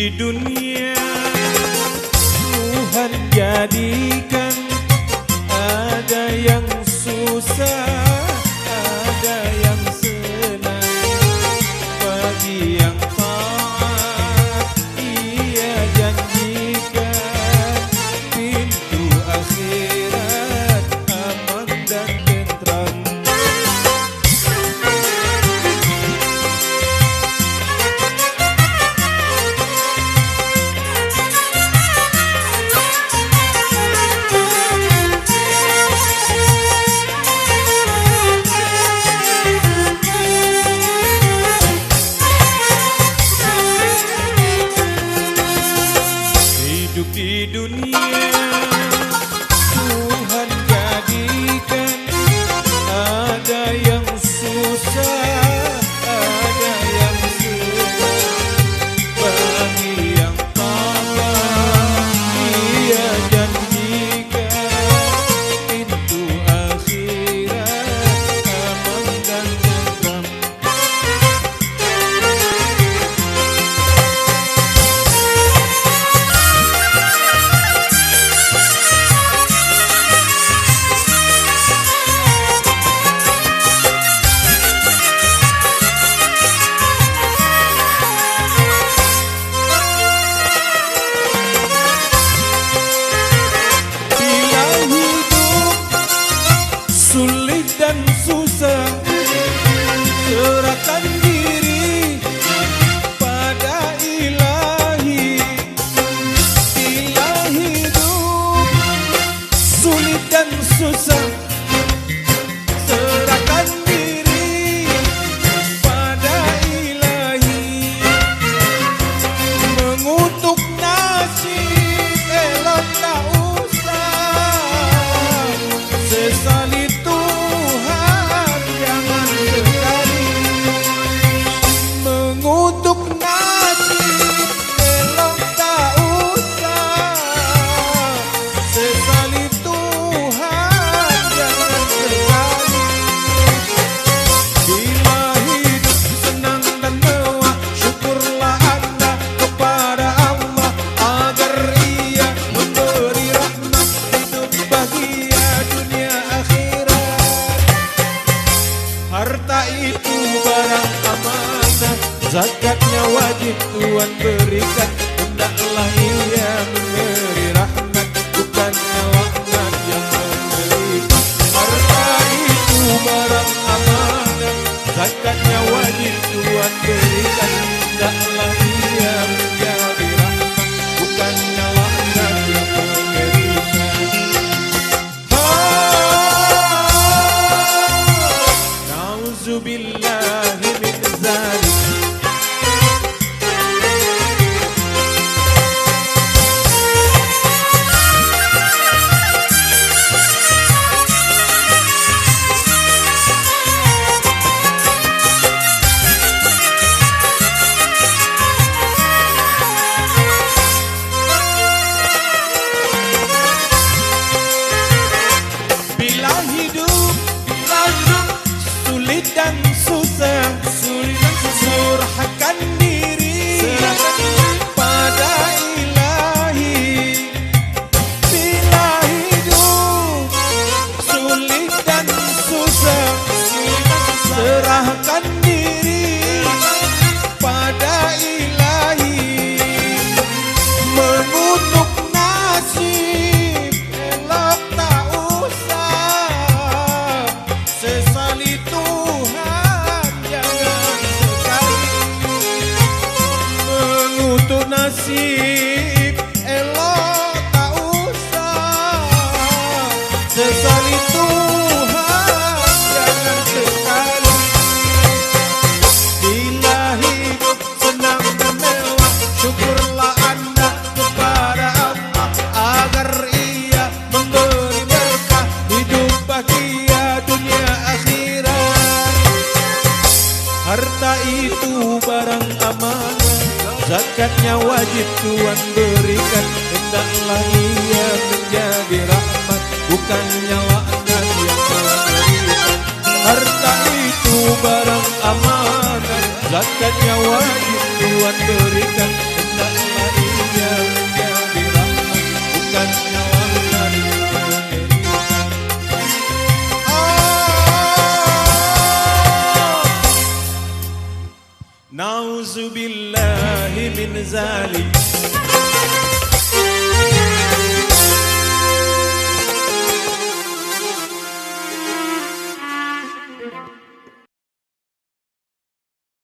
di dunia Tuhan jadikan ada yang susah, ada yang senang. Bagi yang taat Ia janjikan pintu akhirat aman dan tentram. Hidup di dunia Tuhan jadikan ada yang susah, ada yang senang. Bagi yang taat Ia janjikan pintu akhirat aman dan tentram. Sulit dan susah, serahkan diri pada Ilahi. Bila hidup sulit dan susah, serahkan diri pada Ilahi. Mengutuk nasib elok tak usah, sesali Tuhan jangan sekali. Mengutuk nasib elok tak usah, sesali Tuhan jangan sekali. Bila hidup senang dan mewah, syukurlah Anda kepada Allah agar Ia memberi rahmat, hidup bahagia dunia akhirat. Harta itu barang amanah, zakatnya wajib Tuhan berikan. Hendaklah Ia memberi rahmat, bukannya laknat yang memberikan. Harta itu barang amanah, zakatnya wajib Tuhan berikan. Hendaklah Ia menjadi rahmat, bukannya laknat yang memberikan. Na'udzubillahi min dzalik. Bila hidup sulit dan susah, serahkan diri pada Ilahi. Bila hidup sulit dan susah, serahkan diri pada Ilahi. Mengutuk nasib elok tak usah, sesali Tuhan jangan sekali. Mengutuk nasib elok tak usah, sesali Tuhan jangan sekali. Bila hidup senang dan mewah, syukurlah Anda kepada Allah agar Ia memberi berkah, hidup bahagia dunia akhirat. Harta itu barang amanah, zakatnya wajib Tuhan berikan. Hendaklah Ia menjadi rahmat, bukannya laknat yang memberikan. Harta itu barang amanah, zakatnya wajib Tuhan berikan. hendaklah ia menjadi rahmat, bukannya wahlan mengerikan. Nauzubillahi min zalik.